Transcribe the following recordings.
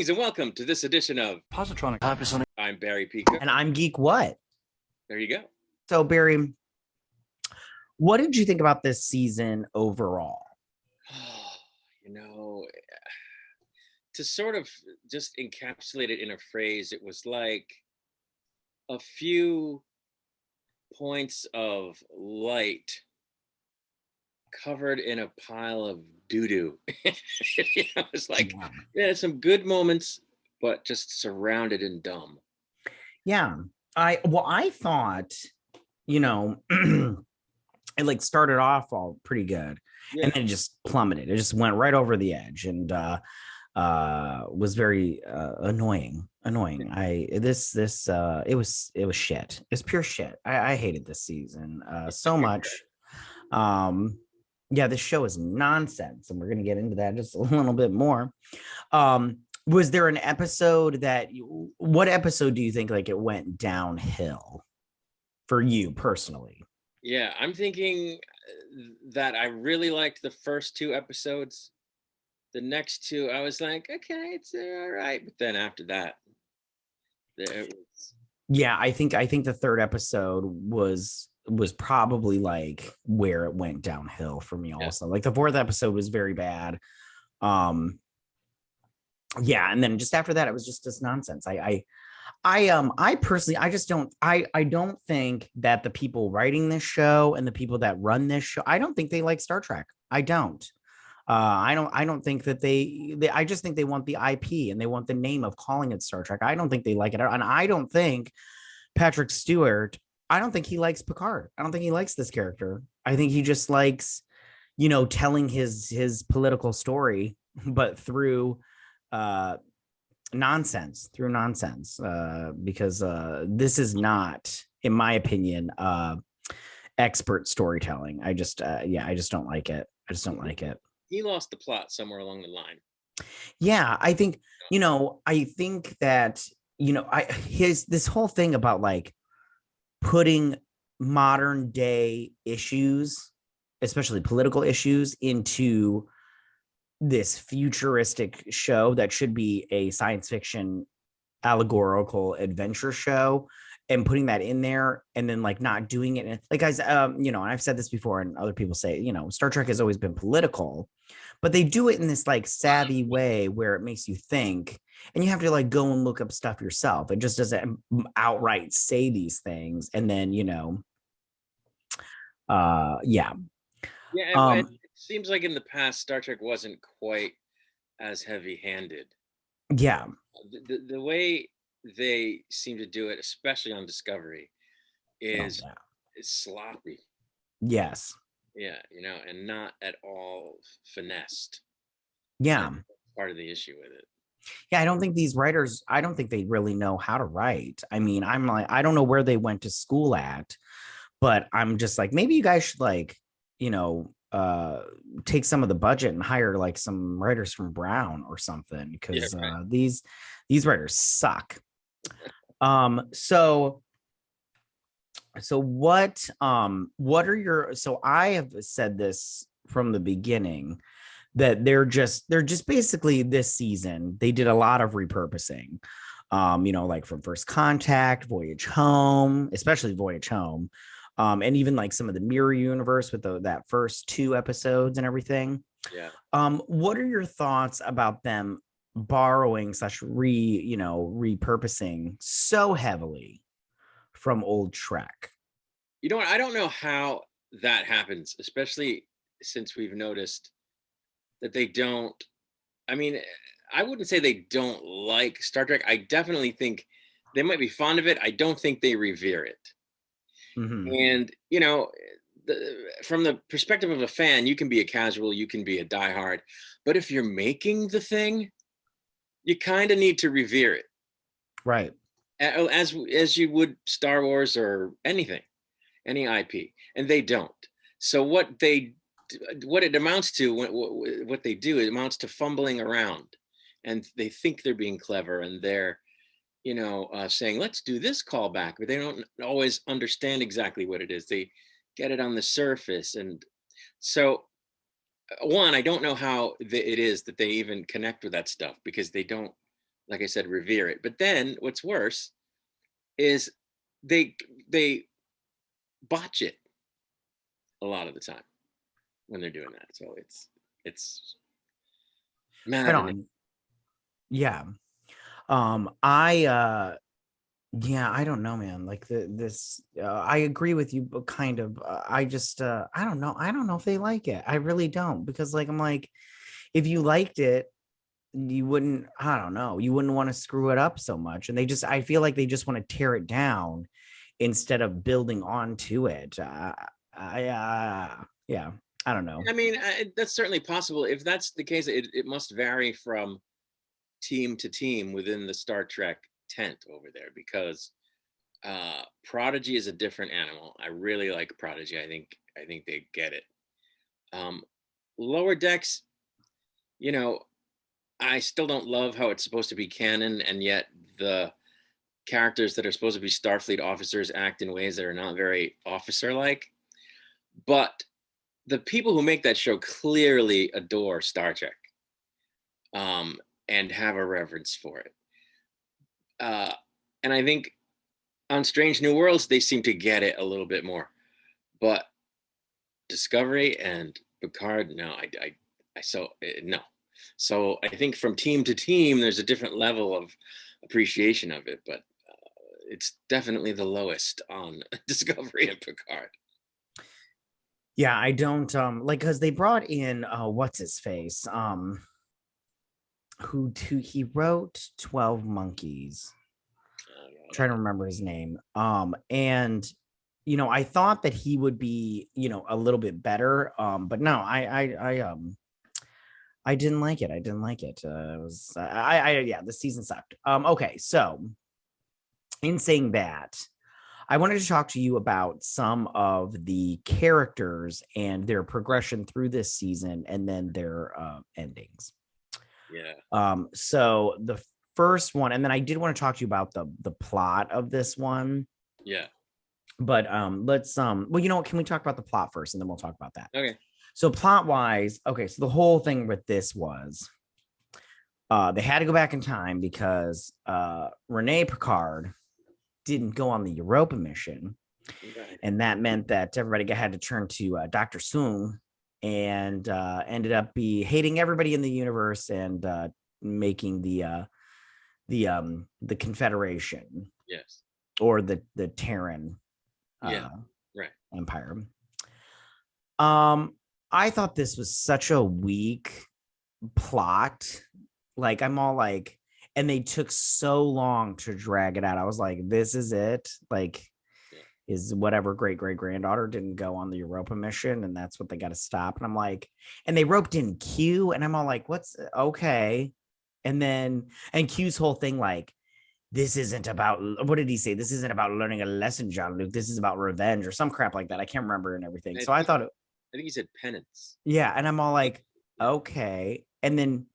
Greetings and welcome to this edition of Positronic. I'm Barry Picard. And I'm Geek What? There you go. So, Barry, what did you think about this season overall? To sort of just encapsulate it in a phrase, it was like a few points of light covered in a pile of doo-doo. It's like, some good moments, but just surrounded in dumb. Yeah. I thought, it like started off all pretty good, and then it just plummeted. It just went right over the edge and was very annoying. It was shit. It was pure shit. I hated this season so much. This show is nonsense, and we're gonna get into that just a little bit more. Was there an episode what episode do you think like it went downhill for you personally? Yeah, I'm thinking that I really liked the first two episodes. The next two, I was like, okay, it's all right. But then after that, it was... Yeah, I think the third episode was probably like where it went downhill for me also. Like the fourth episode was very bad. And then just after that, it was just nonsense. I personally, I don't think that the people writing this show and the people that run this show, I don't think they like Star Trek. I don't. I don't think that I just think they want the IP and they want the name of calling it Star Trek. I don't think they like it. And I don't think Patrick Stewart, I don't think he likes Picard. I don't think he likes this character. I think he just likes, telling his political story, but through nonsense, because this is not, in my opinion, expert storytelling. I just don't like it. He lost the plot somewhere along the line. Yeah, I think that this whole thing about like putting modern day issues, especially political issues, into this futuristic show that should be a science fiction allegorical adventure show, and putting that in there and then like not doing it. And like, guys, and I've said this before and other people say, Star Trek has always been political, but they do it in this like savvy way where it makes you think, and you have to like go and look up stuff yourself. It just doesn't outright say these things. And then, it seems like in the past, Star Trek wasn't quite as heavy-handed. Yeah. The way they seem to do it, especially on Discovery, is sloppy. Yes. Yeah, and not at all finessed. Yeah. That's part of the issue with it. Yeah, I don't think these writers, I don't think they really know how to write. I mean, I'm like, I don't know where they went to school at, but I'm just like, maybe you guys should like, take some of the budget and hire like some writers from Brown or something, because these writers suck. So what are your, so I have said this from the beginning that they're just basically this season, they did a lot of repurposing, like from First Contact, Voyage Home, especially Voyage Home, and even like some of the Mirror Universe with that first two episodes and everything. Yeah. What are your thoughts about them borrowing repurposing so heavily from old Trek? I don't know how that happens, especially since we've noticed that they don't, I mean, I wouldn't say they don't like Star Trek. I definitely think they might be fond of it. I don't think they revere it. Mm-hmm. And, from the perspective of a fan, you can be a casual, you can be a diehard, but if you're making the thing, you kind of need to revere it. Right. As you would Star Wars or anything, any IP, and they don't. So what it amounts to, what they do, it amounts to fumbling around, and they think they're being clever, and they're, saying, let's do this callback, but they don't always understand exactly what it is. They get it on the surface. And so, one, I don't know how it is that they even connect with that stuff, because they don't like I said, revere it. But then what's worse is they botch it a lot of the time when they're doing that. So it's Right maddening. on. Yeah. I yeah, I don't know, man. Like this I agree with you, but kind of I just I don't know. I don't know if they like it. I really don't, because like I'm like, if you liked it, you wouldn't, I don't know, you wouldn't want to screw it up so much. And they just, I feel like they just want to tear it down instead of building onto it. Yeah, I don't know. I mean, that's certainly possible. If that's the case, it must vary from team to team within the Star Trek tent over there, because Prodigy is a different animal. I really like Prodigy. I think they get it. Lower Decks, you know, I still don't love how it's supposed to be canon, and yet the characters that are supposed to be Starfleet officers act in ways that are not very officer-like. But the people who make that show clearly adore Star Trek, and have a reverence for it. And I think on Strange New Worlds, they seem to get it a little bit more. But Discovery and Picard, no, no. So I think from team to team, there's a different level of appreciation of it, but it's definitely the lowest on Discovery and Picard. Yeah, I don't like, because they brought in what's his face, who he wrote 12 Monkeys. Trying to remember his name. And you know, I thought that he would be, you know, a little bit better. But no, I didn't like it. I didn't like it. It was yeah, the season sucked. Okay, so in saying that, I wanted to talk to you about some of the characters and their progression through this season, and then their endings. Yeah. So the first one, and then I did want to talk to you about the plot of this one. Yeah. But let's well, you know what, can we talk about the plot first, and then we'll talk about that. Okay. So plot wise, okay, so the whole thing with this was they had to go back in time because Rene Picard didn't go on the Europa mission. Right. And that meant that everybody had to turn to Dr. Soong, and ended up hating everybody in the universe, and making the Confederation. Yes. Or the Terran yeah. Right. Empire. I thought this was such a weak plot. Like, I'm all like, and they took so long to drag it out. I was like, this is it. Like, is whatever great granddaughter didn't go on the Europa mission, and that's what they got to stop. And I'm like, and they roped in Q, and I'm all like, what's okay? And Q's whole thing, like, this isn't about, what did he say? This isn't about learning a lesson, Jean-Luc. This is about revenge or some crap like that. I can't remember, and everything. So I thought I think he said penance. Yeah, and I'm all like, okay. And then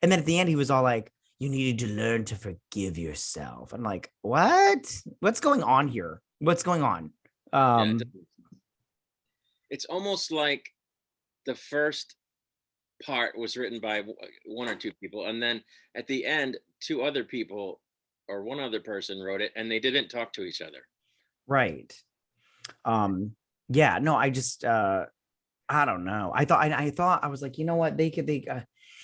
at the end, he was all like, you needed to learn to forgive yourself. I'm like, what? What's going on here? What's going on? It's almost like the first part was written by one or two people, and then at the end, two other people or one other person wrote it, and they didn't talk to each other. Right. Yeah, no, I just I don't know. I thought I was like, you know what, they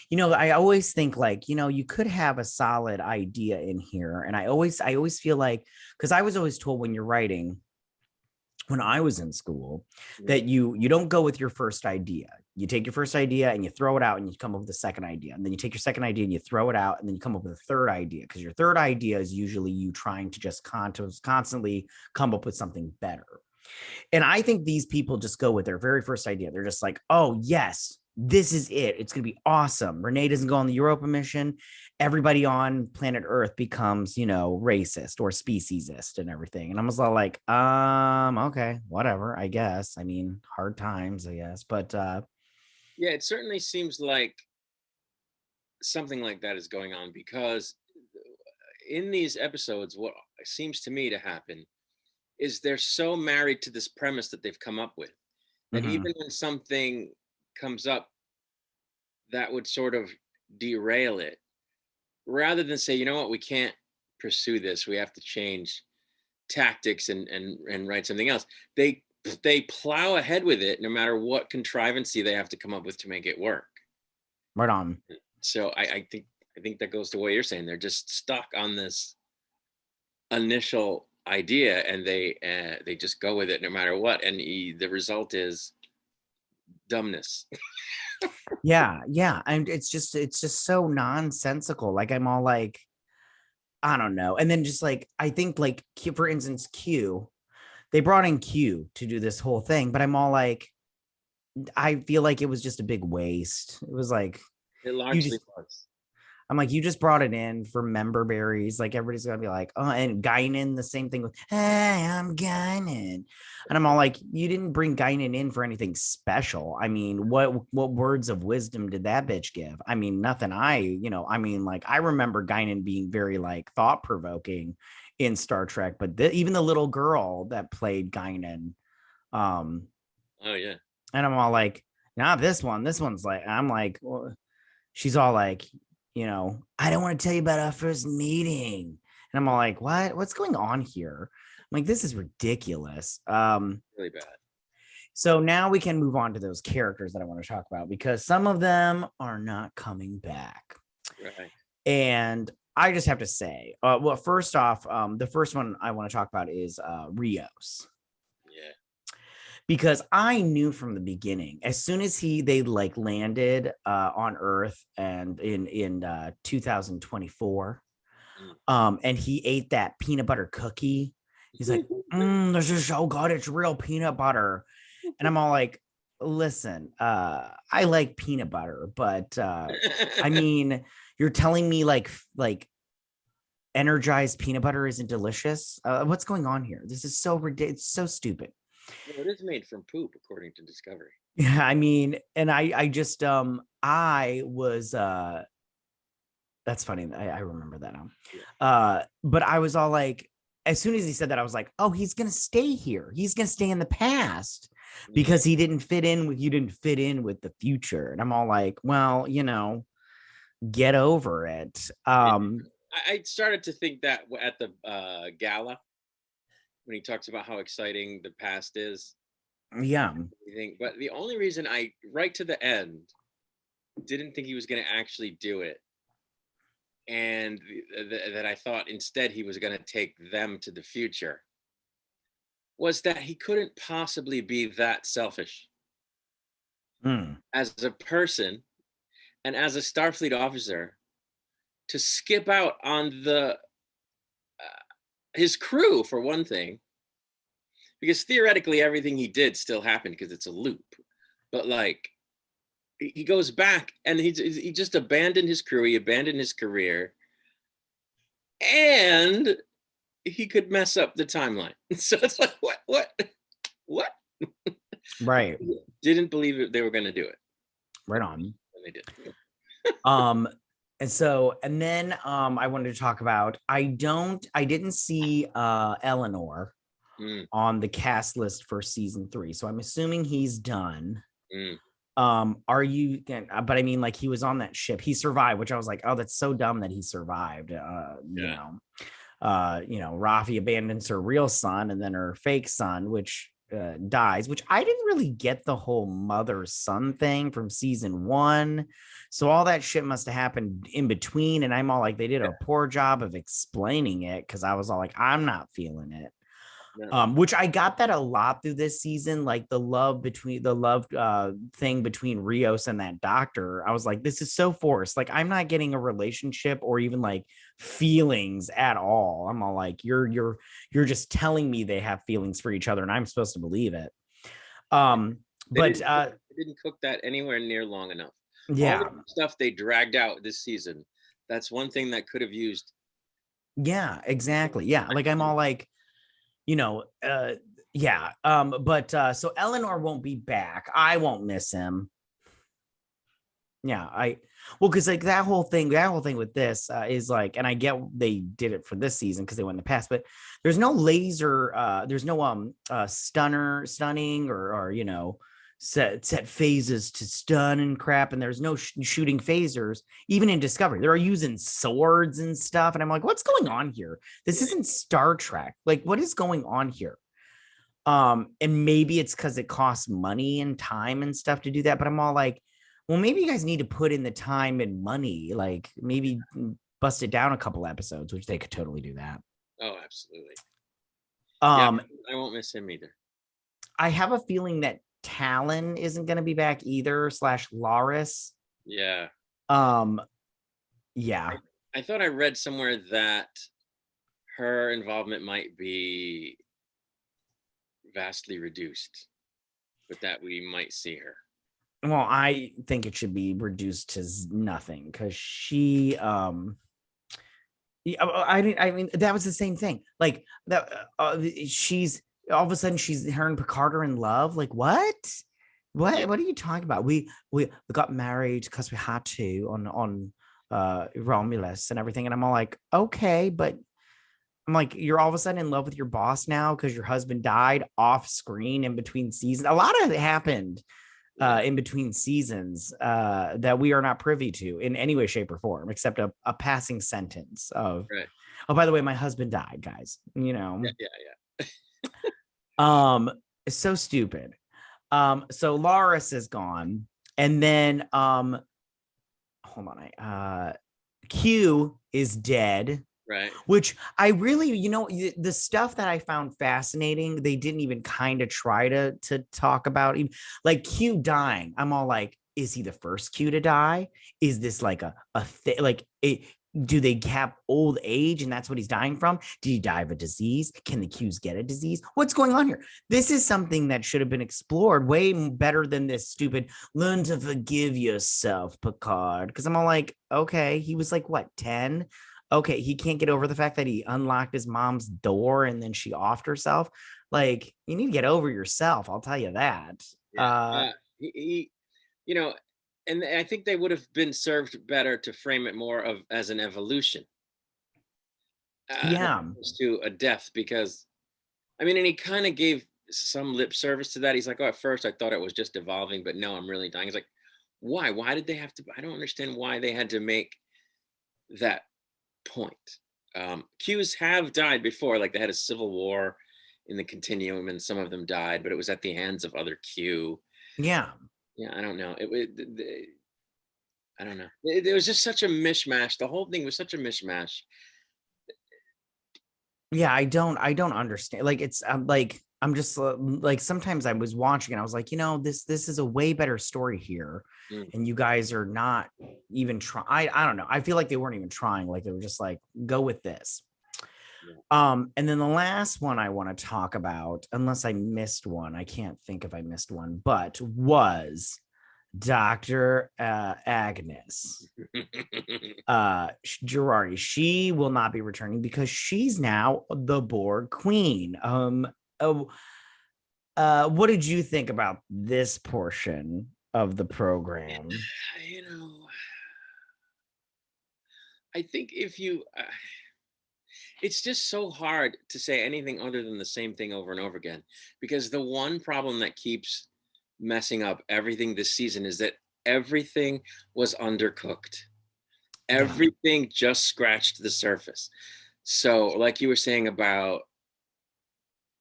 you know, I always think, like, you know, you could have a solid idea in here. And I always feel like, because I was always told when you're writing, when I was in school, that you don't go with your first idea. You take your first idea and you throw it out, and you come up with a second idea. And then you take your second idea and you throw it out, and then you come up with a third idea, because your third idea is usually you trying to just constantly come up with something better. And I think these people just go with their very first idea. They're just like, oh, yes, this is it. It's going to be awesome. Renee doesn't go on the Europa mission. Everybody on planet Earth becomes, you know, racist or speciesist and everything. And I was all like, okay, whatever, I guess. I mean, hard times, I guess. But yeah, it certainly seems like something like that is going on, because in these episodes, what seems to me to happen is they're so married to this premise that they've come up with that even when something comes up that would sort of derail it, rather than say, you know what, we can't pursue this, we have to change tactics and write something else, they plow ahead with it no matter what contrivancy they have to come up with to make it work. Right on. So I think that goes to what you're saying. They're just stuck on this initial idea, and they just go with it no matter what, and the result is dumbness. Yeah, and it's just so nonsensical. Like, I'm all like, I don't know. And then just like, I think like, for instance, Q, they brought in Q to do this whole thing, but I'm all like, I feel like it was just a big waste. It was like, it largely was. I'm like, you just brought it in for member berries. Like, everybody's gonna be like, oh, and Guinan, the same thing with, hey, I'm Guinan. And I'm all like, you didn't bring Guinan in for anything special. I mean, what words of wisdom did that bitch give? I mean, nothing. I mean, like, I remember Guinan being very like thought-provoking in Star Trek, but even the little girl that played Guinan. Oh yeah. And I'm all like, nah, this one's like, I'm like, well, she's all like, I don't want to tell you about our first meeting. And I'm all like, what's going on here? I'm like, this is ridiculous. Really bad. So now we can move on to those characters that I want to talk about, because some of them are not coming back. Right. And I just have to say, well, first off, the first one I want to talk about is Rios. Yeah. Because I knew from the beginning, as soon as they like landed on Earth and in 2024, and he ate that peanut butter cookie, he's like, this is so good, it's real peanut butter. And I'm all like, listen, I like peanut butter, but I mean, you're telling me like energized peanut butter isn't delicious? What's going on here? This is so ridiculous. It's so stupid. Well, it is made from poop, according to Discovery. Yeah, I mean, and I just I was that's funny. I remember that now. Yeah. But I was all like, as soon as he said that, I was like, oh, he's gonna stay here. He's gonna stay in the past because you didn't fit in with the future. And I'm all like, well, get over it. I started to think that at the gala, when he talks about how exciting the past is. Yeah. But the only reason I, right to the end, didn't think he was going to actually do it, and that I thought instead he was going to take them to the future, was that he couldn't possibly be that selfish as a person and as a Starfleet officer to skip out on his crew, for one thing, because theoretically everything he did still happened because it's a loop. But like, he goes back and he just abandoned his crew, he abandoned his career, and he could mess up the timeline. So it's like, what? Right. Didn't believe they were going to do it. Right on. And they did. And then I wanted to talk about, I didn't see Eleanor on the cast list for season 3, so I'm assuming he's done. Are you, but I mean, like, he was on that ship, he survived, which I was like, oh, that's so dumb that he survived. Rafi abandons her real son and then her fake son, which dies, which I didn't really get the whole mother-son thing from season 1. So all that shit must have happened in between. And I'm all like, they did a poor job of explaining it, because I was all like, I'm not feeling it. Which I got that a lot through this season, like the love thing between Rios and that doctor. I was like, this is so forced. Like, I'm not getting a relationship or even like feelings at all. I'm all like, you're just telling me they have feelings for each other and I'm supposed to believe it. They didn't cook that anywhere near long enough. Yeah. All the stuff they dragged out this season, that's one thing that could have used. Yeah, exactly. Yeah. Like, I'm all like, so Eleanor won't be back. I won't miss him. Yeah, because like that whole thing with this is like, and I get they did it for this season because they went in the past, but there's no laser, there's no stunning or set phasers to stun and crap, and there's no shooting phasers even in Discovery. They're using swords and stuff, and I'm like, what's going on here? This isn't Star Trek. Like, what is going on here? And maybe it's because it costs money and time and stuff to do that, but I'm all like, well, maybe you guys need to put in the time and money, like maybe bust it down a couple episodes, which they could totally do that. Oh, absolutely. I won't miss him either. I have a feeling that Talon isn't going to be back either, / Loris. Yeah. Yeah. I thought I read somewhere that her involvement might be vastly reduced, but that we might see her. Well, I think it should be reduced to nothing because she, I mean, that was the same thing. Like that, she's all of a sudden her and Picard are in love. Like what? What are you talking about? We got married because we had to on Romulus and everything, and I'm all like, okay, but I'm like, you're all of a sudden in love with your boss now because your husband died off screen in between seasons. A lot of it happened in between seasons that we are not privy to in any way, shape, or form, except a passing sentence of, oh, by the way, my husband died, guys. You know, it's so stupid. So Loris is gone, and then hold on, Q is dead. Right. Which I really, the stuff that I found fascinating, they didn't even kind of try to talk about. Like Q dying, I'm all like, is he the first Q to die? Is this like a thing? Like, do they have old age and that's what he's dying from? Did he die of a disease? Can the Qs get a disease? What's going on here? This is something that should have been explored way better than this stupid learn to forgive yourself, Picard. Because I'm all like, okay, he was like, what, 10? Okay, he can't get over the fact that he unlocked his mom's door and then she offed herself. Like, you need to get over yourself. I'll tell you that. He and I think they would have been served better to frame it more as an evolution. To a death, because I mean, and he kind of gave some lip service to that. He's like, oh, at first I thought it was just evolving, but no, I'm really dying. He's like, why? Why did they have to? I don't understand why they had to make that point. Qs have died before, like they had a civil war in the continuum and some of them died, but it was at the hands of other Q. I don't know. I don't know. It was just such a mishmash. The whole thing was such a mishmash. I don't understand. Like, it's like, I'm just like, sometimes I was watching and I was like, this is a way better story here. And you guys are not even trying. I don't know. I feel like they weren't even trying. Like, they were just like, go with this. And then the last one I want to talk about, unless I missed one, I can't think if I missed one, but was Dr. Agnes Girardi. She will not be returning because she's now the Borg Queen. What did you think about this portion of the program? I think if you it's just so hard to say anything other than the same thing over and over again, because the one problem that keeps messing up everything this season is that everything was undercooked. Everything just scratched the surface. So like you were saying about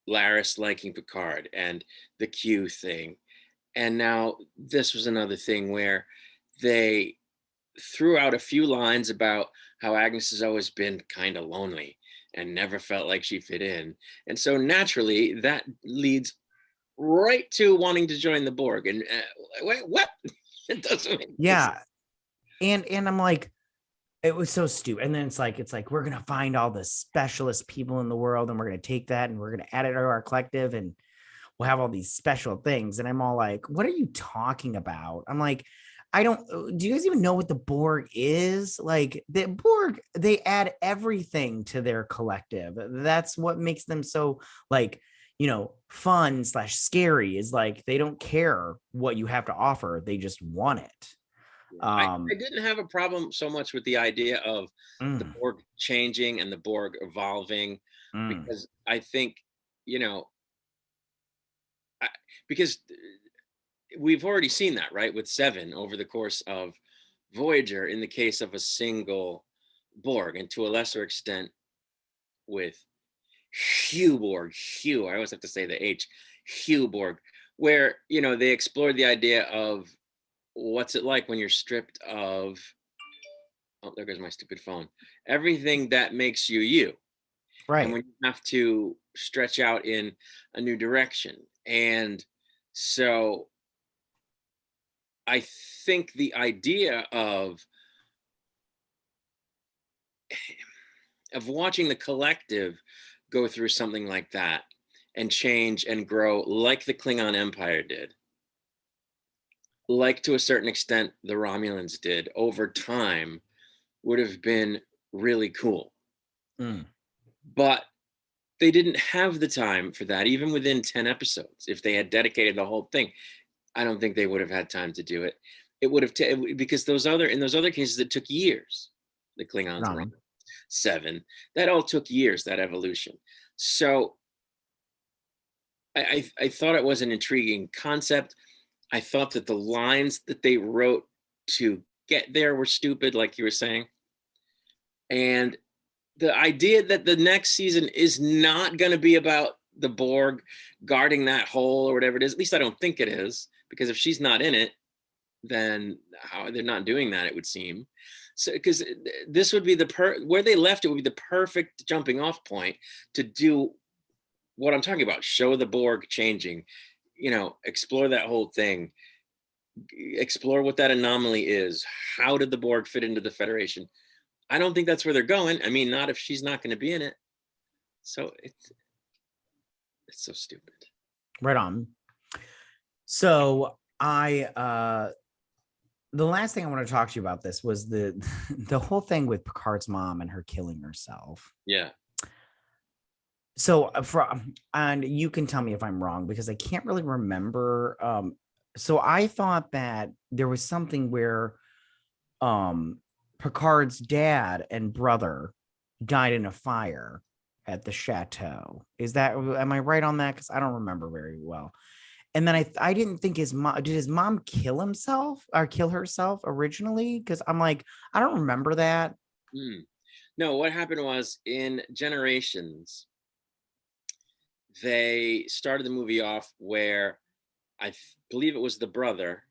Laris liking Picard and the Q thing, and now this was another thing where they threw out a few lines about how Agnes has always been kind of lonely and never felt like she fit in, and so naturally that leads right to wanting to join the Borg. And wait, what? It doesn't make sense. And I'm like, it was so stupid. And then it's like we're gonna find all the specialist people in the world and we're gonna take that and we're gonna add it to our collective and we'll have all these special things. And I'm all like, what are you talking about? I'm like, do you guys even know what the Borg is? Like, the Borg, they add everything to their collective. That's what makes them so, like, fun / scary, is like, they don't care what you have to offer. They just want it. I didn't have a problem so much with the idea of the Borg changing and the Borg evolving, because I think, because we've already seen that, right, with Seven over the course of Voyager in the case of a single Borg, and to a lesser extent with Hugh, I always have to say the H, Hugh Borg, where, you know, they explored the idea of what's it like when you're stripped of, oh, there goes my stupid phone, everything that makes you you. Right. And when you have to stretch out in a new direction. And so I think the idea of watching the collective go through something like that and change and grow like the Klingon Empire did, like to a certain extent the Romulans did over time, would have been really cool. But they didn't have the time for that, even within 10 episodes. If they had dedicated the whole thing, I don't think they would have had time to do it. It would have because in those other cases it took years. The Klingons, Seven, that all took years, that evolution. So I thought it was an intriguing concept. I thought that the lines that they wrote to get there were stupid, like you were saying. And the idea that the next season is not going to be about the Borg guarding that hole or whatever it is, at least I don't think it is, because if she's not in it, then how they're not doing that, it would seem. So, because this would be where they left it would be the perfect jumping off point to do what I'm talking about, show the Borg changing, you know, explore that whole thing, explore what that anomaly is. How did the Borg fit into the Federation? I don't think that's where they're going. I mean, not if she's not going to be in it. So it's so stupid. Right on. So the last thing I want to talk to you about this was the whole thing with Picard's mom and her killing herself. Yeah. So and you can tell me if I'm wrong, because I can't really remember. So I thought that there was something where Picard's dad and brother died in a fire at the chateau. Am I right on that? Because I don't remember very well. And then I didn't think did his mom kill himself or kill herself originally? Because I'm like, I don't remember that. No, what happened was in Generations, they started the movie off where I believe it was the brother,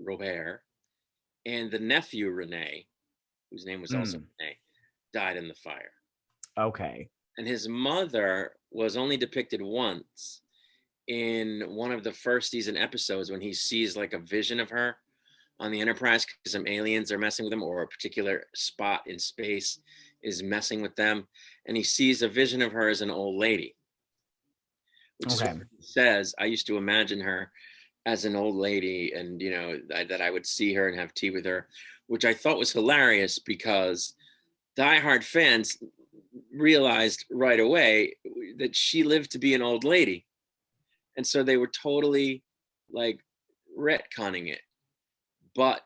Robert, and the nephew, Rene, whose name was also Rene, died in the fire. Okay. And his mother was only depicted once in one of the first season episodes when he sees like a vision of her on the Enterprise because some aliens are messing with him, or a particular spot in space is messing with them. And he sees a vision of her as an old lady, which is what he says. I used to imagine her as an old lady, and, you know, that I would see her and have tea with her, which I thought was hilarious because diehard fans realized right away that she lived to be an old lady. And so they were totally like retconning it. But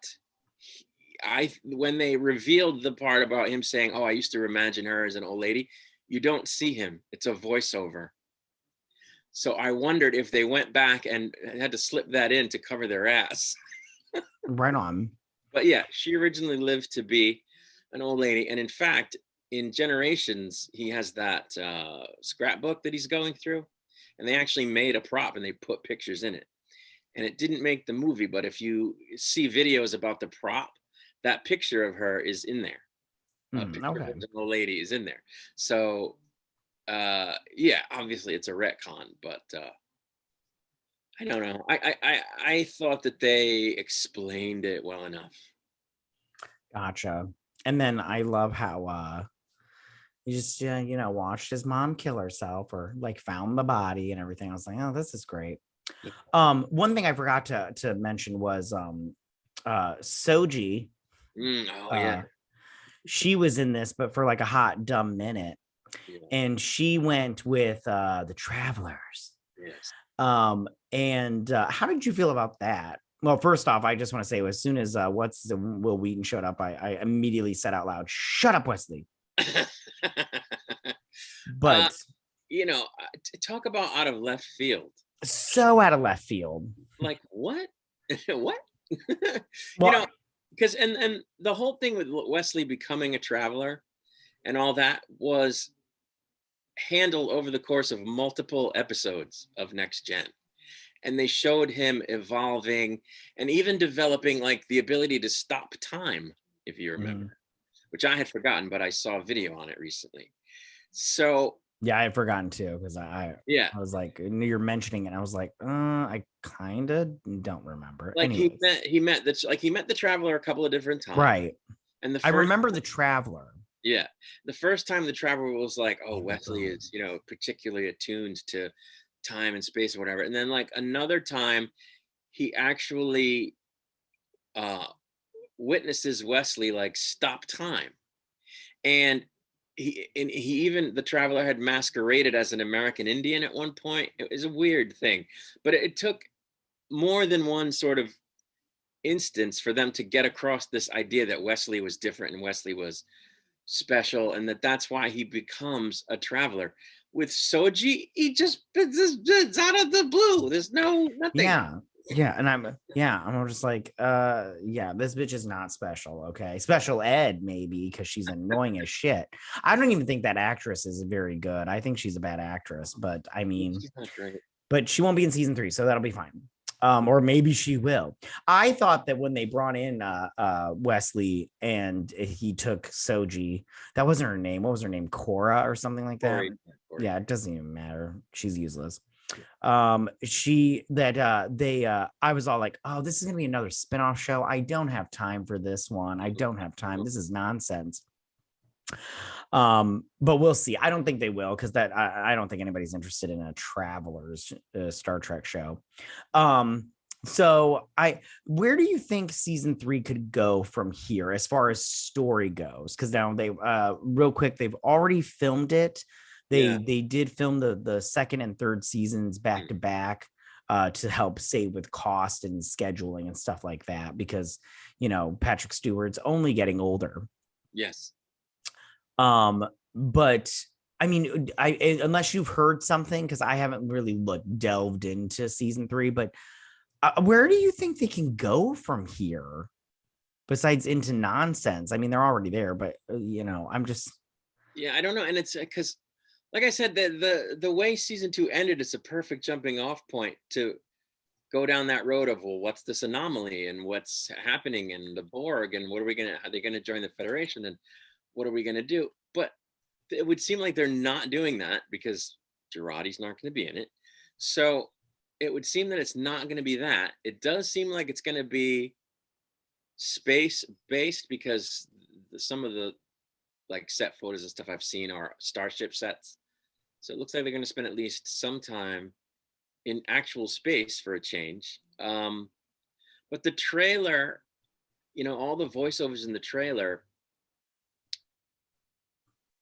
when they revealed the part about him saying, oh, I used to imagine her as an old lady, you don't see him. It's a voiceover. So I wondered if they went back and had to slip that in to cover their ass. Right on. But yeah, she originally lived to be an old lady. And in fact, in Generations, he has that scrapbook that he's going through. And they actually made a prop and they put pictures in it. And it didn't make the movie, but if you see videos about the prop, that picture of her is in there. A picture of the old lady is in there. So, yeah, obviously it's a retcon, but I don't know. I thought that they explained it well enough. Gotcha. And then I love how you just you know, watched his mom kill herself, or like found the body and everything. I was like, oh, this is great. One thing I forgot to mention was Soji. Yeah. She was in this, but for like a hot dumb minute. Yeah. And she went with the Travelers. Yes. And how did you feel about that? Well, first off, I just want to say, as soon as Will Wheaton showed up, I immediately said out loud, "Shut up, Wesley." But you know, talk about out of left field. So out of left field. Like, what? What? Well, You know, because and the whole thing with Wesley becoming a traveler and all that was handled over the course of multiple episodes of Next Gen. And they showed him evolving and even developing like the ability to stop time, if you remember, which I had forgotten, but I saw a video on it recently. So yeah, I had forgotten too, because I was like, you're mentioning it, I was like, I kind of don't remember. like Anyways. he met the traveler a couple of different times. Right. And I remember the traveler. Yeah. The first time the traveler was like, oh, Wesley is, particularly attuned to time and space or whatever. And then like another time he actually witnesses Wesley like stop time. And he even, the traveler had masqueraded as an American Indian at one point. It was a weird thing, but it took more than one sort of instance for them to get across this idea that Wesley was different and Wesley was special, and that's why he becomes a traveler. With Soji, he just it's out of the blue. There's nothing. Yeah, and I'm just like, this bitch is not special. Okay, special ed maybe because she's annoying as shit. I don't even think that actress is very good. I think she's a bad actress, but I mean, but she won't be in season 3, so that'll be fine. Or maybe she will. I thought that when they brought in Wesley and he took Soji, that wasn't her name. What was her name? Cora or something like that. Corey. Yeah, it doesn't even matter. She's useless. I was all like, oh, this is gonna be another spinoff show. I don't have time for this one. I don't have time. This is nonsense. But we'll see. I don't think they will, because I don't think anybody's interested in a Travelers Star Trek show. So where do you think season 3 could go from here as far as story goes? Because now they real quick, they've already filmed it. They did film the second and third seasons back to back to help save with cost and scheduling and stuff like that, because Patrick Stewart's only getting older. Yes. But I mean, unless you've heard something, because I haven't really delved into season 3, but where do you think they can go from here besides into nonsense? I mean, they're already there, but I'm just, I don't know. And it's because, like I said, the way season 2 ended, it's a perfect jumping off point to go down that road of, well, what's this anomaly and what's happening in the Borg, and are they gonna join the Federation, and what are we gonna do? But it would seem like they're not doing that because Girardi's not going to be in it. So it would seem that it's not going to be that. It does seem like it's going to be space based, because some of the like set photos and stuff I've seen are starship sets. So it looks like they're going to spend at least some time in actual space for a change. But the trailer, all the voiceovers in the trailer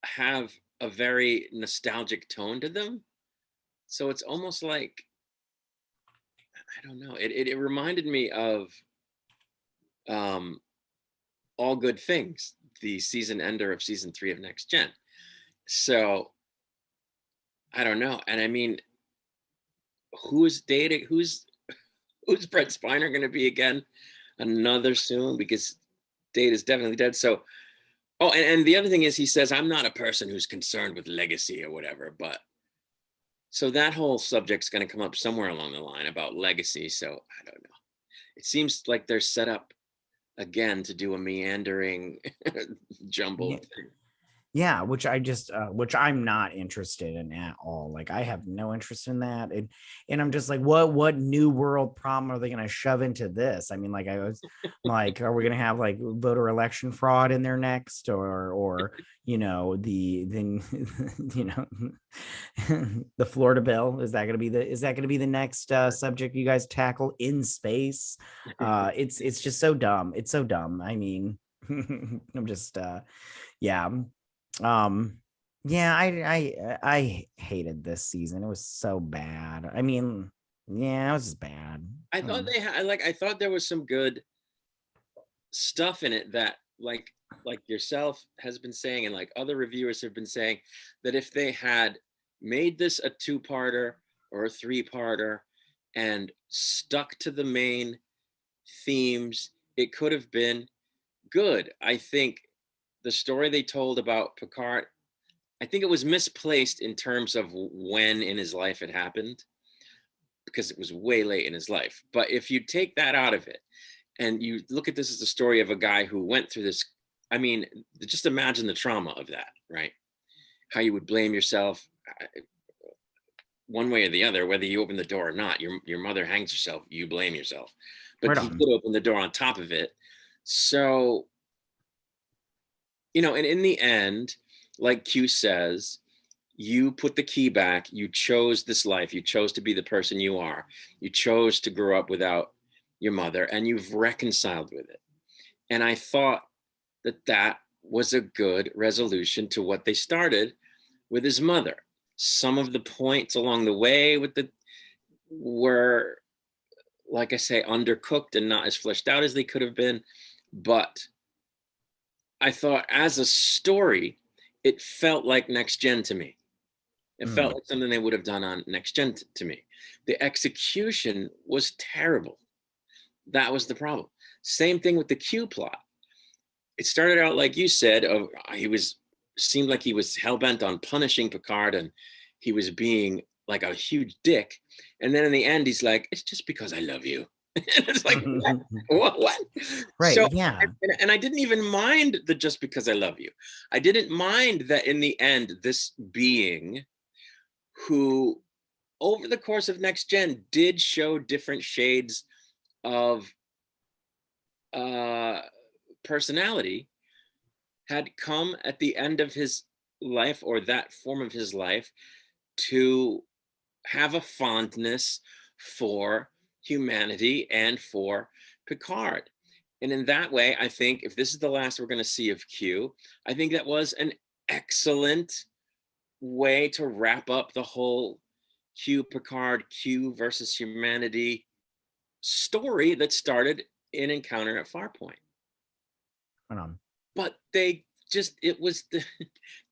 have a very nostalgic tone to them. So it's almost like, I don't know, it reminded me of All Good Things, the season ender of season 3 of Next Gen. So I don't know. And I mean, who's Brett Spiner going to be again? Another soon, because Data's definitely dead. So and the other thing is, he says, I'm not a person who's concerned with legacy or whatever, but so that whole subject's going to come up somewhere along the line about legacy. So I don't know. It seems like they're set up again to do a meandering jumbled thing. Yeah, which which I'm not interested in at all. Like, I have no interest in that. And I'm just like, what new world problem are they going to shove into this? I mean, like, I was like, are we going to have like voter election fraud in there next, or the the Florida bill? Is that going to be the next subject you guys tackle in space? It's just so dumb. It's so dumb. I mean, I'm just I hated this season. It was so bad. I mean, it was just bad. I thought I thought there was some good stuff in it that like yourself has been saying, and like other reviewers have been saying, that if they had made this a 2-parter or a 3-parter and stuck to the main themes. It could have been good. I think the story they told about Picard, I think it was misplaced in terms of when in his life it happened, because it was way late in his life. But if you take that out of it and you look at this as the story of a guy who went through this, I mean, just imagine the trauma of that, right? How you would blame yourself one way or the other, whether you open the door or not. Your mother hangs herself, you blame yourself. But he could open the door on top of it. So, you know, and in the end, like Q says, you put the key back. You chose this life. You chose to be the person you are. You chose to grow up without your mother, and you've reconciled with it. And I thought that that was a good resolution to what they started with his mother. Some of the points along the way with the were, like I say, undercooked and not as fleshed out as they could have been. But I thought as a story, it felt like Next Gen to me. It felt like something they would have done on Next Gen to me. The execution was terrible. That was the problem. Same thing with the Q plot. It started out like you said, seemed like he was hell-bent on punishing Picard, and he was being like a huge dick. And then in the end, he's like, it's just because I love you. And it's like, what? Right. So, yeah. And I didn't even mind the just because I love you. I didn't mind that in the end, this being who over the course of Next Gen did show different shades of personality, had come at the end of his life, or that form of his life, to have a fondness for humanity and for Picard. And in that way, I think if this is the last we're going to see of Q, I think that was an excellent way to wrap up the whole Q Picard, Q versus humanity story that started in Encounter at Farpoint. But they just,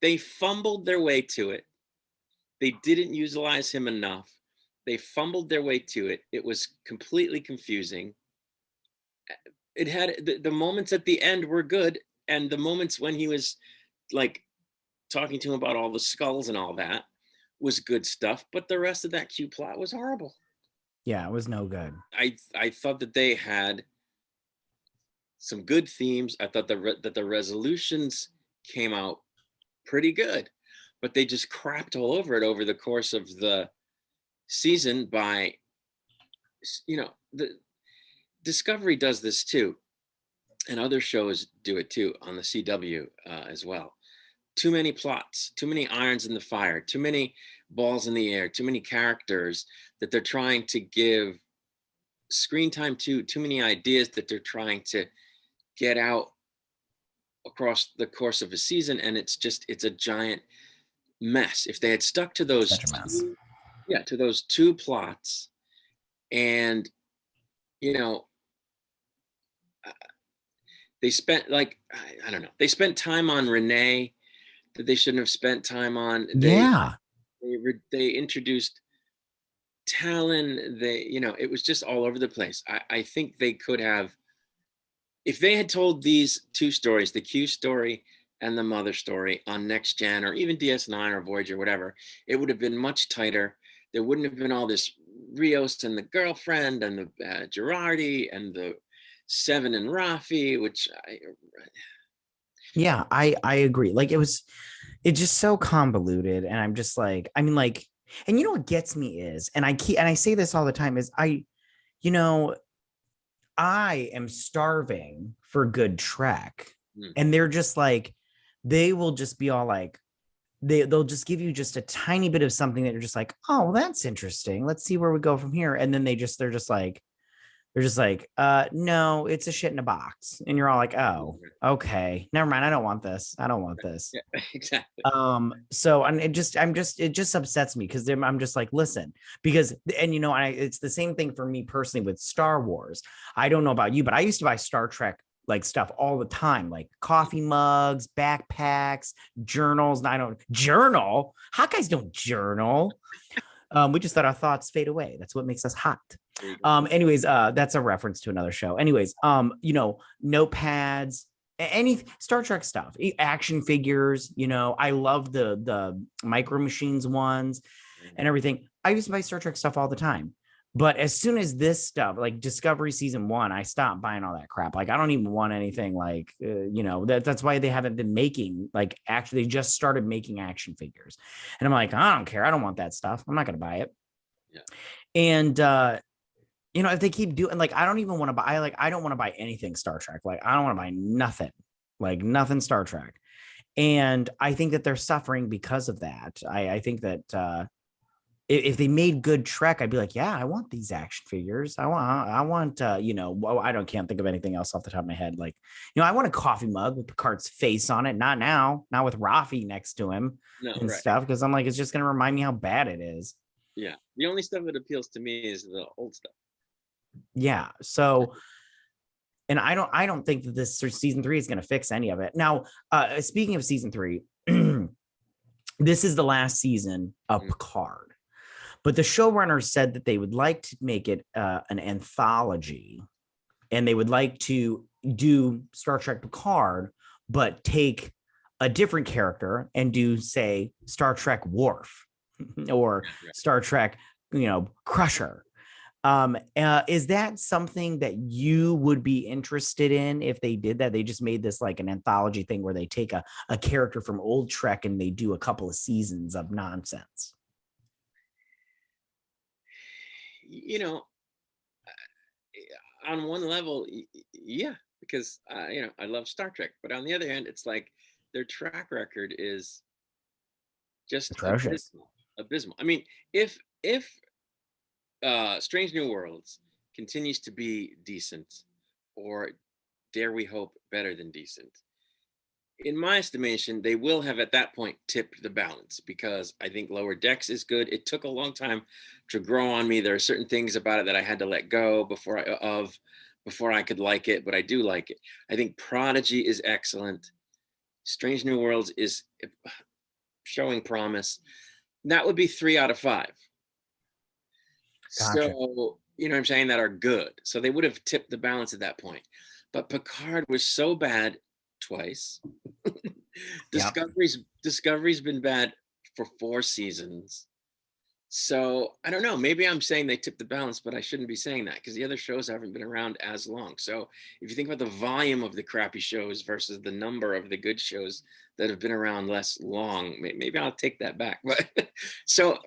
they fumbled their way to it. They didn't utilize him enough. They fumbled their way to it. It was completely confusing. It had the moments at the end were good, and the moments when he was like talking to him about all the skulls and all that was good stuff, but the rest of that Q plot was horrible. Yeah, it was no good. I thought that they had some good themes. I thought that the resolutions came out pretty good, but they just crapped all over it over the course of the season. By, you know, the Discovery does this too, and other shows do it too on the CW as well. Too many plots, too many irons in the fire, too many balls in the air, too many characters that they're trying to give screen time to, too many ideas that they're trying to get out across the course of a season, and it's a giant mess. If they had stuck to those to those two plots, and you know, they spent like, I don't know, they spent time on Renee that they shouldn't have spent time on. They introduced Talon. It was just all over the place. I think they could have, if they had told these two stories, the Q story and the mother story, on Next Gen or even DS9 or Voyager, whatever, it would have been much tighter. There wouldn't have been all this Rios and the girlfriend and the Girardi and the Seven and Rafi, which I agree. Like it's just so convoluted, and I'm just like, I mean, like, and you know what gets me is, and I say this all the time, is I am starving for good Trek, and they're just like, they will just be all like, they'll just give you just a tiny bit of something that you're just like, oh, well, that's interesting. Let's see where we go from here. And then they're just like, no, it's a shit in a box. And you're all like, oh, okay, never mind. I don't want this. Yeah, exactly. So, and it just upsets me, because I'm just like, listen, because, and it's the same thing for me personally with Star Wars. I don't know about you, but I used to buy Star Trek like stuff all the time, like coffee mugs, backpacks, journals. And I don't journal. Hot guys don't journal. We just let our thoughts fade away. That's what makes us hot. Anyways, that's a reference to another show. Anyways, notepads, any Star Trek stuff, action figures. I love the Micro Machines ones and everything. I used to buy Star Trek stuff all the time. But as soon as this stuff, like Discovery season 1, I stopped buying all that crap. Like, I don't even want anything like, that's why they haven't been making, like, actually, they just started making action figures. And I'm like, I don't care. I don't want that stuff. I'm not going to buy it. Yeah. And, if they keep doing, like, I don't even want to buy, like, I don't want to buy anything Star Trek. Like, I don't want to buy nothing, like nothing Star Trek. And I think that they're suffering because of that. I think that, if they made good Trek, I'd be like, yeah, I want these action figures. I want, can't think of anything else off the top of my head. Like, I want a coffee mug with Picard's face on it. Not now, not with Rafi next to him stuff. Because I'm like, it's just going to remind me how bad it is. Yeah. The only stuff that appeals to me is the old stuff. Yeah. So, and I don't think that this season 3 is going to fix any of it. Now, speaking of season 3, this is the last season of Picard. But the showrunners said that they would like to make it an anthology, and they would like to do Star Trek Picard, but take a different character and do, say, Star Trek Worf or Star Trek, Crusher. Is that something that you would be interested in if they did that? They just made this like an anthology thing where they take a character from old Trek and they do a couple of seasons of nonsense. On one level, yeah, because I love Star Trek, but on the other hand, it's like their track record is just atrocious, abysmal. I mean, if Strange New Worlds continues to be decent, or dare we hope better than decent, in my estimation, they will have at that point tipped the balance, because I think Lower Decks is good. It took a long time to grow on me. There are certain things about it that I had to let go before I could like it, but I do like it. I think Prodigy is excellent. Strange New Worlds is showing promise. That would be 3 out of 5. Gotcha. So, what I'm saying, that are good. So they would have tipped the balance at that point. But Picard was so bad twice. Discovery's been bad for 4 seasons. So I don't know, maybe I'm saying they tipped the balance, but I shouldn't be saying that, because the other shows haven't been around as long. So if you think about the volume of the crappy shows versus the number of the good shows that have been around less long, maybe I'll take that back. But so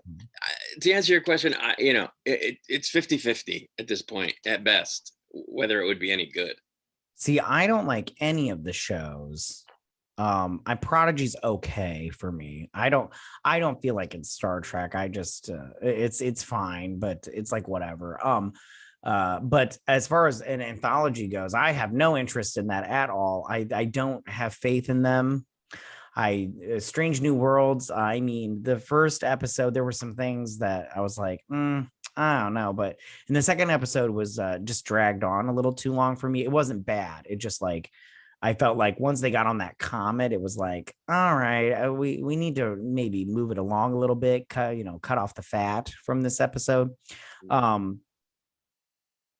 to answer your question, it's 50-50 at this point at best, whether it would be any good. See, I don't like any of the shows. Prodigy's okay for me. I don't feel like it's Star Trek. I just it's fine, but it's like whatever. But as far as an anthology goes, I have no interest in that at all. I don't have faith in them. Strange New Worlds, I mean, the first episode, there were some things that I was like, I don't know, but in the second episode was just dragged on a little too long for me. It wasn't bad. It just like, I felt like once they got on that comet, it was like, all right, we need to maybe move it along a little bit, cut off the fat from this episode. But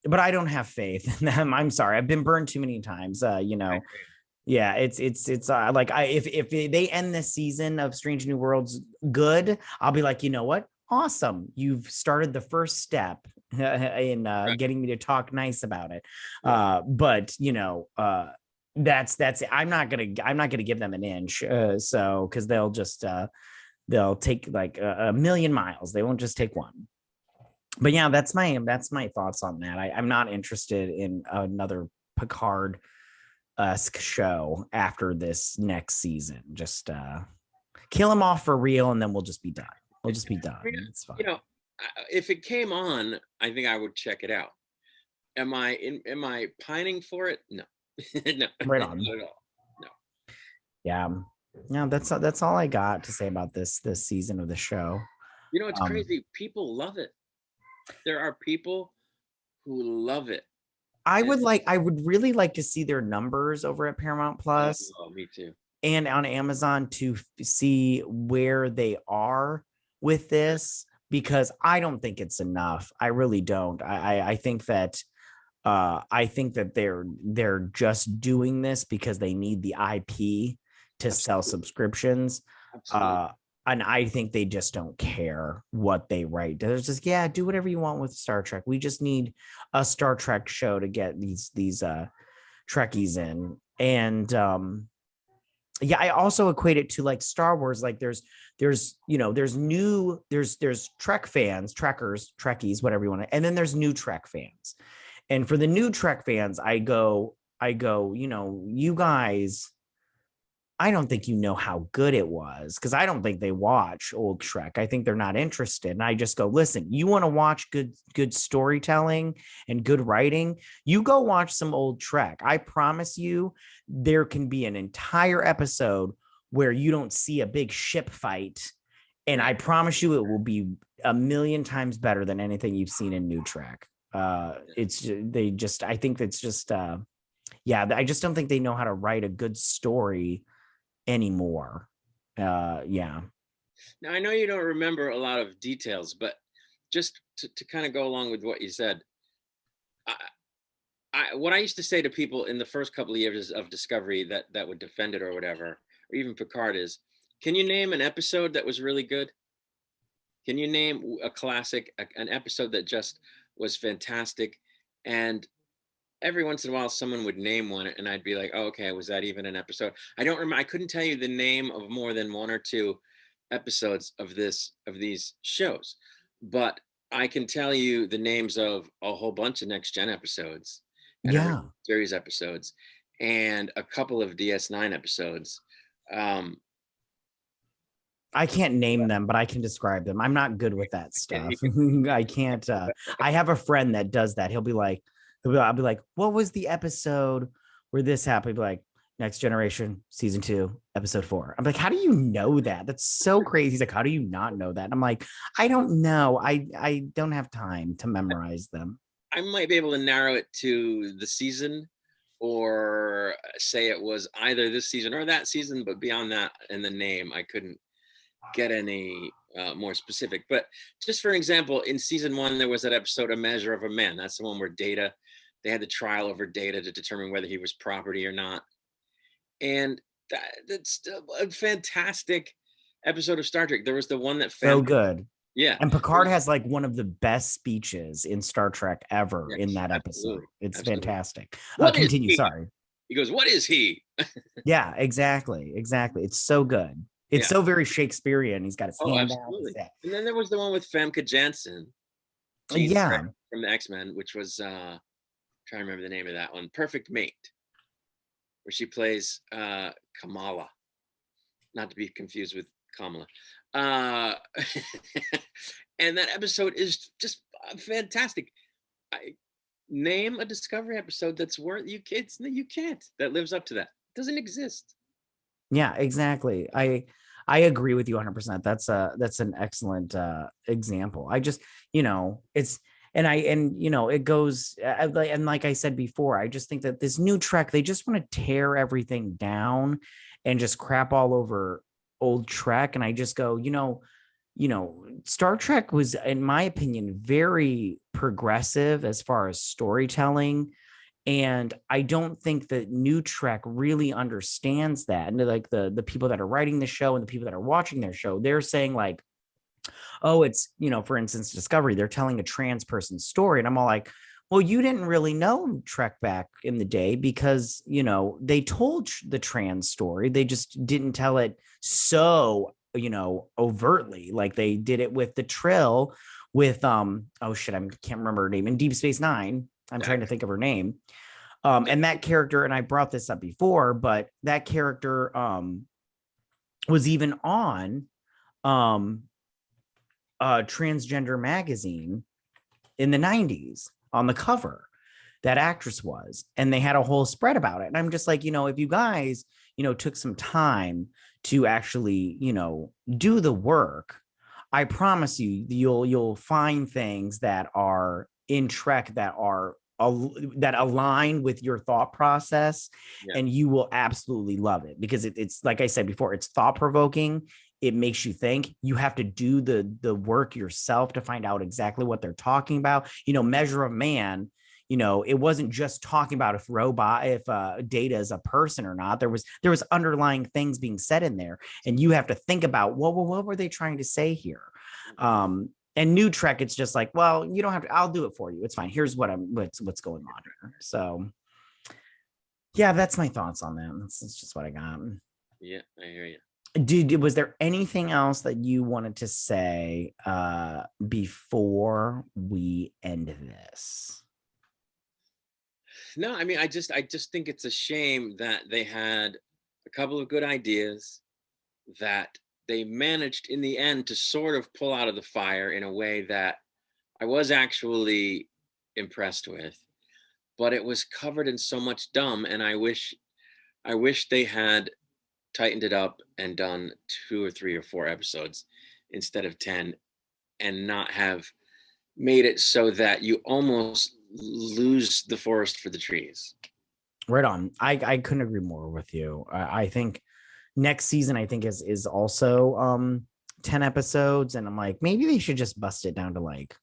I don't have faith in them. I'm sorry. I've been burned too many times, Yeah, it's like if they end this season of Strange New Worlds good, I'll be like, you know what? Awesome. You've started the first step in getting me to talk nice about it. But that's it. I'm not gonna give them an inch. So because they'll take like a million miles. They won't just take one. But yeah, that's my thoughts on that. I'm not interested in another Picard show after this next season. Just kill him off for real, and then we'll just be done. It's fine. If it came on, I think I would check it out. Am I pining for it? No. No, right on. Not at all. No. Yeah. No, that's all I got to say about this season of the show. It's crazy. People love it. There are people who love it. I would really like to see their numbers over at Paramount Plus. Oh, me too. And on Amazon to see where they are with this, because I don't think it's enough. I really don't. I think that they're just doing this because they need the IP to sell subscriptions. And I think they just don't care what they write. They're just, yeah, do whatever you want with Star Trek. We just need a Star Trek show to get these Trekkies in. And yeah, I also equate it to like Star Wars. Like there's Trek fans, Trekkies, whatever you want to, and then there's new Trek fans. And for the new Trek fans, I go, you guys, I don't think you know how good it was, because I don't think they watch old Trek. I think they're not interested. And I just go, listen, you want to watch good storytelling and good writing? You go watch some old Trek. I promise you, there can be an entire episode where you don't see a big ship fight. And I promise you, it will be a million times better than anything you've seen in new Trek. I think it's just, I just don't think they know how to write a good story anymore. Yeah. Now, I know you don't remember a lot of details, but just to kind of go along with what you said, what I used to say to people in the first couple of years of Discovery that would defend it or whatever, or even Picard, is, can you name an episode that was really good? Can you name a classic, an episode that just was fantastic? And every once in a while, someone would name one, and I'd be like, "Oh, okay, was that even an episode?" I don't remember. I couldn't tell you the name of more than one or two episodes of these shows, but I can tell you the names of a whole bunch of Next Gen episodes, and original series episodes, and a couple of DS9 episodes. I can't name them, but I can describe them. I'm not good with that stuff. I can't. I have a friend that does that. I'll be like, what was the episode where this happened? He'll be like, Next Generation, season 2, episode 4. I'm like, how do you know that? That's so crazy. He's like, how do you not know that? And I'm like, I don't know. I don't have time to memorize them. I might be able to narrow it to the season, or say it was either this season or that season, but beyond that and the name, I couldn't get any more specific. But just for an example, in season 1, there was that episode, A Measure of a Man. That's the one where Data, they had the trial over Data to determine whether he was property or not. And that's a fantastic episode of Star Trek. There was the one that so good. Yeah. And Picard has like one of the best speeches in Star Trek ever in that episode. It's fantastic. Continue. Sorry. He goes, "What is he?" Yeah, exactly. It's so good. It's so very Shakespearean. He's got his hand down. And then there was the one with Famke Janssen. From the X-Men, which was trying to remember the name of that one. Perfect Mate, where she plays Kamala, not to be confused with Kamala. And that episode is just fantastic. Name a Discovery episode that's worth you can't that lives up to that. It doesn't exist. Yeah, exactly. I agree with you 100%. That's an excellent example. I just, it's, it goes, and like I said before, I just think that this new Trek, they just want to tear everything down and just crap all over old Trek. And I just go, Star Trek was, in my opinion, very progressive as far as storytelling. And I don't think that new Trek really understands that. And like the people that are writing the show and the people that are watching their show, they're saying like, oh, it's, for instance, Discovery, they're telling a trans person's story. And I'm all like, well, you didn't really know Trek back in the day because, they told the trans story. They just didn't tell it so, overtly, like they did it with the Trill with, I can't remember her name, in Deep Space Nine. I'm trying to think of her name. And that character, and I brought this up before, but that character was even on Transgender magazine in the 90s on the cover. That actress was, and they had a whole spread about it. And I'm just like, if you guys, took some time to actually, do the work, I promise you, you'll find things that are in Trek that align with your thought process, and you will absolutely love it because it's like I said before, it's thought provoking. it makes you think. You have to do the work yourself to find out exactly what they're talking about. Measure of Man, it wasn't just talking about if Data is a person or not. There was underlying things being said in there, and you have to think about what were they trying to say here. And New Trek, it's just like, well, you don't have to, I'll do it for you. It's fine. Here's what's going on here. So yeah, that's my thoughts on that. That's just what I got. Yeah, I hear you. Was there anything else that you wanted to say before we end this? No, I mean, I just think it's a shame that they had a couple of good ideas that they managed in the end to sort of pull out of the fire in a way that I was actually impressed with, but it was covered in so much dumb, and I wish they had tightened it up and done 2 or 3 or 4 episodes instead of 10, and not have made it so that you almost lose the forest for the trees. Right on. I couldn't agree more with you. I think next season, I think is also 10 episodes, and I'm like, maybe they should just bust it down to like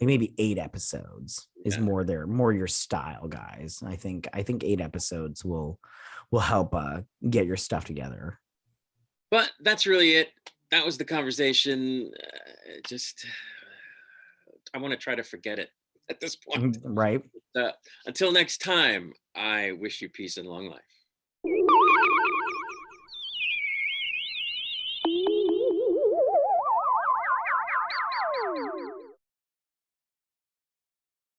maybe 8 episodes is more your style, guys. I think 8 episodes will help get your stuff together. But that's really it. That was the conversation. I want to try to forget it at this point. Right. Until next time, I wish you peace and long life.